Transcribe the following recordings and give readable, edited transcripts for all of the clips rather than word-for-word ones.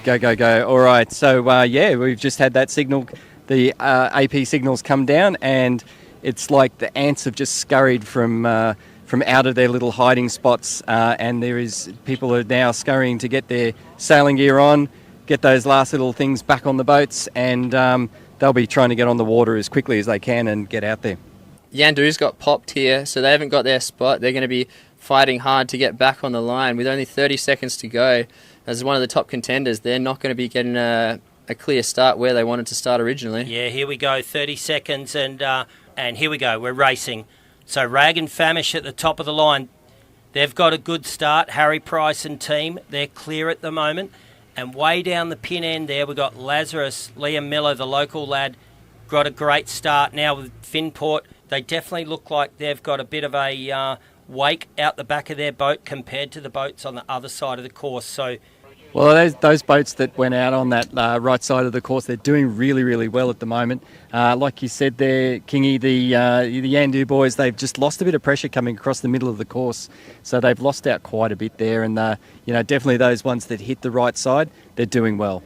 Go, go, go. All right. So, we've just had that signal. The AP signals come down, and it's like the ants have just scurried from out of their little hiding spots, and people are now scurrying to get their sailing gear on, get those last little things back on the boats, and they'll be trying to get on the water as quickly as they can and get out there. Yandu's got popped here, so they haven't got their spot. They're going to be fighting hard to get back on the line with only 30 seconds to go. As one of the top contenders, they're not going to be getting a clear start where they wanted to start originally. Yeah, here we go, 30 seconds, and here we go, we're racing. So Rag and Famish at the top of the line. They've got a good start. Harry Price and team, they're clear at the moment. And way down the pin end there, we've got Lazarus, Liam Miller, the local lad, got a great start now with Finport. They definitely look like they've got a bit of a wake out the back of their boat compared to the boats on the other side of the course. So, well, those boats that went out on that right side of the course, they're doing really, really well at the moment. Like you said there, Kingy, the Yandu boys, they've just lost a bit of pressure coming across the middle of the course. So they've lost out quite a bit there. And, definitely those ones that hit the right side, they're doing well.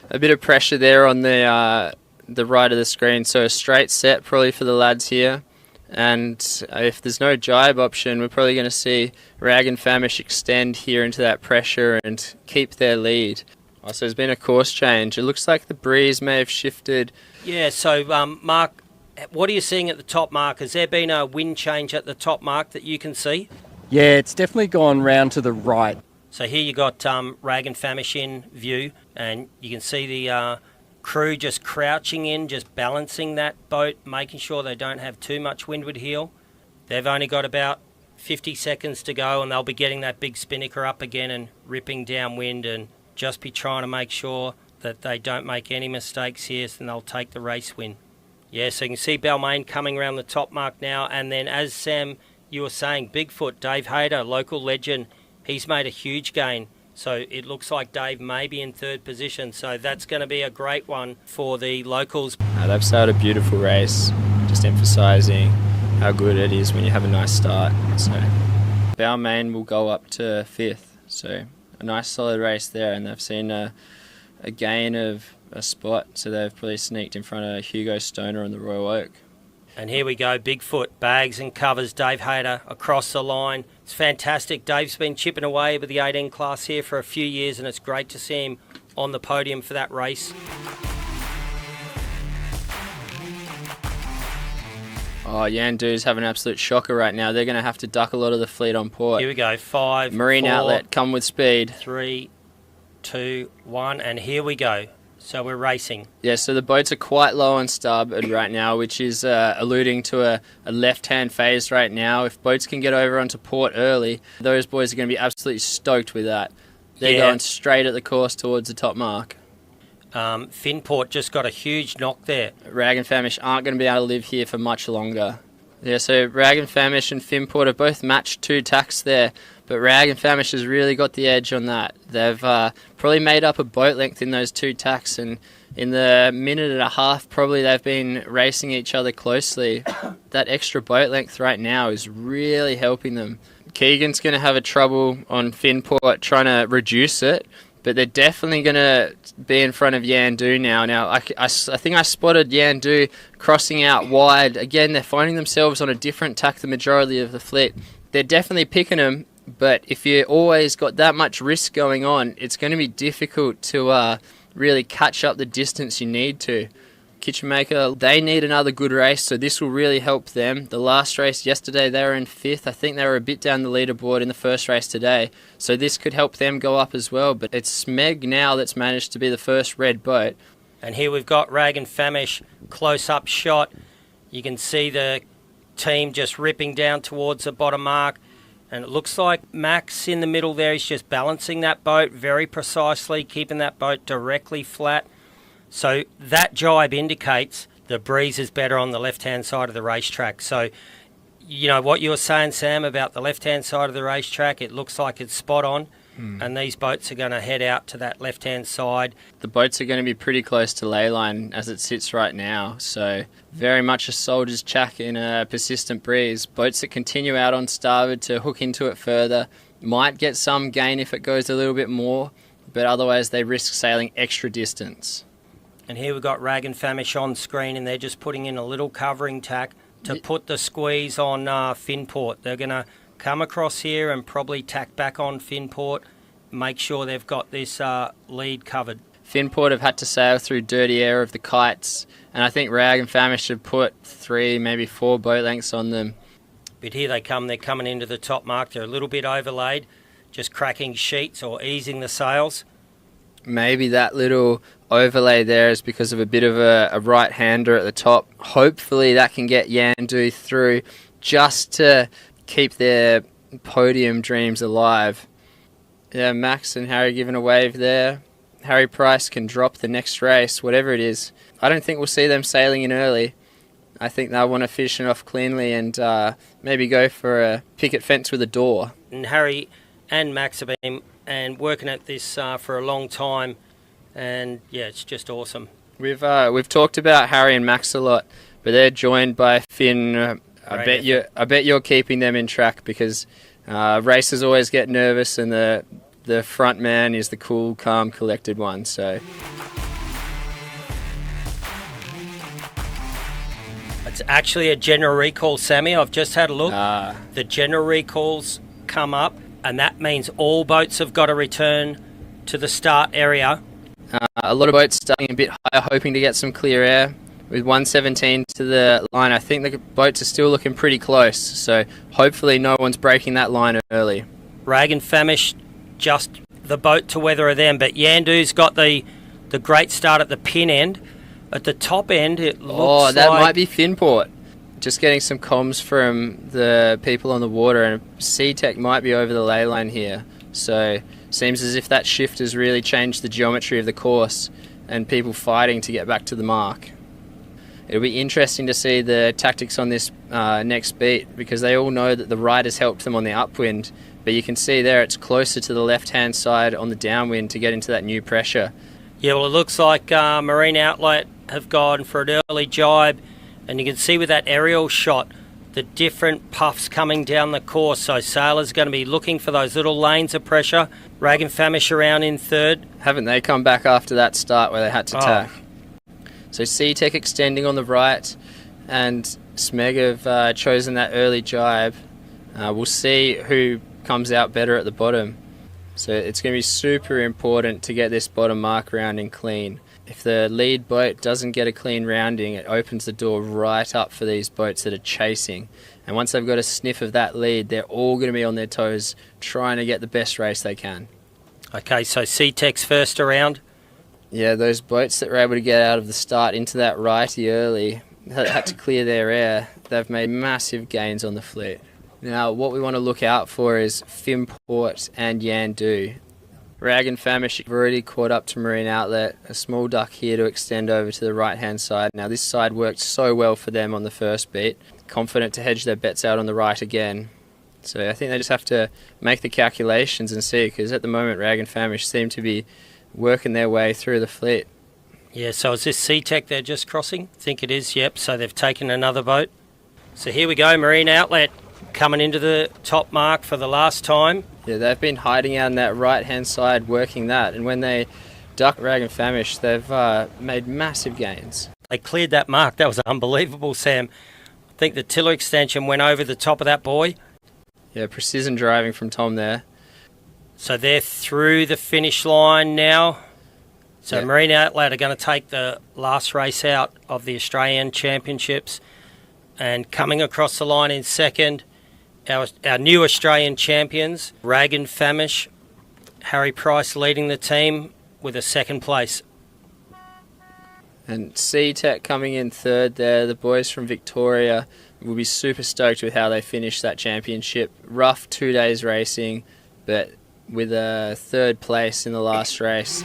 A bit of pressure there on the right of the screen. So a straight set probably for the lads here. And if there's no jibe option, we're probably going to see Rag and Famish extend here into that pressure and keep their lead. So there's been a course change. It looks like the breeze may have shifted. Yeah, so Mark, what are you seeing at the top, Mark? Has there been a wind change at the top, Mark, that you can see? Yeah, it's definitely gone round to the right. So here you got Rag and Famish in view, and you can see the crew just crouching in, just balancing that boat, making sure they don't have too much windward heel. They've only got about 50 seconds to go, and they'll be getting that big spinnaker up again and ripping downwind, and just be trying to make sure that they don't make any mistakes here, and they'll take the race win. Yeah, so you can see Balmain coming around the top mark now, and then as Sam, you were saying, Bigfoot, Dave Hayter, local legend, he's made a huge gain. So it looks like Dave may be in third position. So that's going to be a great one for the locals. They've started a beautiful race, just emphasising how good it is when you have a nice start. So Balmain will go up to fifth. So a nice solid race there, and they've seen a gain of a spot. So they've probably sneaked in front of Hugo Stoner on the Royal Oak. And here we go, Bigfoot, bags and covers, Dave Hayter across the line. It's fantastic. Dave's been chipping away with the 18 class here for a few years, and it's great to see him on the podium for that race. Oh, Yandu's having an absolute shocker right now. They're going to have to duck a lot of the fleet on port. Here we go, 5, Marine 4, Outlet, come with speed. 3, 2, 1, and here we go. So we're racing. Yeah, so the boats are quite low on starboard right now, which is alluding to a left-hand phase right now. If boats can get over onto port early, those boys are going to be absolutely stoked with that. They're going straight at the course towards the top mark. Finport just got a huge knock there. Rag and Famish aren't going to be able to live here for much longer. Yeah, so Rag and Famish and Finport have both matched 2 tacks there, but Rag and Famish has really got the edge on that. They've probably made up a boat length in those 2 tacks, and in the minute and a half probably they've been racing each other closely. That extra boat length right now is really helping them. Keegan's going to have a trouble on Finport trying to reduce it, but they're definitely going to be in front of Yandu now. Now, I think I spotted Yandu crossing out wide. Again, they're finding themselves on a different tack the majority of the fleet. They're definitely picking them, but if you always got that much risk going on, it's going to be difficult to really catch up the distance you need to. Kitchenmaker, they need another good race, so this will really help them. The last race yesterday, they were in 5th. I think they were a bit down the leaderboard in the first race today, so this could help them go up as well. But it's Smeg now that's managed to be the first red boat. And here we've got Rag and Famish, close-up shot. You can see the team just ripping down towards the bottom mark. And it looks like Max in the middle there is just balancing that boat very precisely, keeping that boat directly flat. So that jibe indicates the breeze is better on the left-hand side of the racetrack. So, you know, what you were saying, Sam, about the left-hand side of the racetrack, it looks like it's spot on. And these boats are going to head out to that left-hand side. The boats are going to be pretty close to ley line as it sits right now. So very much a soldier's chack in a persistent breeze. Boats that continue out on starboard to hook into it further might get some gain if it goes a little bit more. but otherwise they risk sailing extra distance. And here we've got Rag and Famish on screen, and they're just putting in a little covering tack to put the squeeze on Finport. They're going to come across here and probably tack back on Finport, make sure they've got this lead covered. Finport have had to sail through dirty air of the kites, and I think Rag and Famish should put 3, maybe 4 boat lengths on them. But here they come, they're coming into the top mark. They're a little bit overlaid, just cracking sheets or easing the sails. Maybe that little overlay there is because of a bit of a right-hander at the top. Hopefully that can get Yandu through just to keep their podium dreams alive. Yeah, Max and Harry giving a wave there. Harry Price can drop the next race, whatever it is. I don't think we'll see them sailing in early. I think they'll want to finish it off cleanly and maybe go for a picket fence with a door. And Harry and Max have been working at this for a long time, and yeah, it's just awesome. We've talked about Harry and Max a lot, but they're joined by Finn. I bet you're keeping them in track because racers always get nervous, and the front man is the cool, calm, collected one. So it's actually a general recall, Sammy. I've just had a look. The general recalls come up, and that means all boats have got to return to the start area. A lot of boats starting a bit higher, hoping to get some clear air. With 117 to the line, I think the boats are still looking pretty close, so hopefully no one's breaking that line early. Rag and Famish, just the boat to weather of them, but Yandu's got the great start at the pin end. At the top end, it looks that like... might be Finport. Just getting some comms from the people on the water, and C-Tech might be over the ley line here. So seems as if that shift has really changed the geometry of the course and people fighting to get back to the mark. It'll be interesting to see the tactics on this next beat, because they all know that the right has helped them on the upwind, but you can see there it's closer to the left-hand side on the downwind to get into that new pressure. Yeah, well, it looks like Marine Outlet have gone for an early jibe, and you can see with that aerial shot the different puffs coming down the course. So sailors going to be looking for those little lanes of pressure. Rag and Famish around in third. Haven't they come back after that start where they had to tack? So C-Tech extending on the right, and Smeg have chosen that early jibe. We'll see who comes out better at the bottom. So it's going to be super important to get this bottom mark rounding clean. If the lead boat doesn't get a clean rounding, it opens the door right up for these boats that are chasing. And once they've got a sniff of that lead, they're all going to be on their toes trying to get the best race they can. Okay, so C-Tech's first around. Yeah, those boats that were able to get out of the start into that righty early had to clear their air. They've made massive gains on the fleet. Now, what we want to look out for is Finport and Yandu. Rag and Famish have already caught up to Marine Outlet. A small duck here to extend over to the right-hand side. Now, this side worked so well for them on the first beat. Confident to hedge their bets out on the right again. So I think they just have to make the calculations and see, because at the moment Rag and Famish seem to be working their way through the fleet. Yeah, so is this C-Tech they're just crossing? I think it is, yep. So they've taken another boat. So here we go, Marine Outlet coming into the top mark for the last time. Yeah, they've been hiding out on that right-hand side working that, and when they duck Rag and Famish, they've made massive gains. They cleared that mark. That was unbelievable, Sam. I think the tiller extension went over the top of that buoy. Yeah, precision driving from Tom there. So they're through the finish line now. So Marine Outlet are going to take the last race out of the Australian Championships. And coming across the line in second, our new Australian champions, Rag and Famish. Harry Price leading the team with a second place. And C-Tech coming in third there. The boys from Victoria will be super stoked with how they finished that championship. Rough 2 days racing, but with a third place in the last race.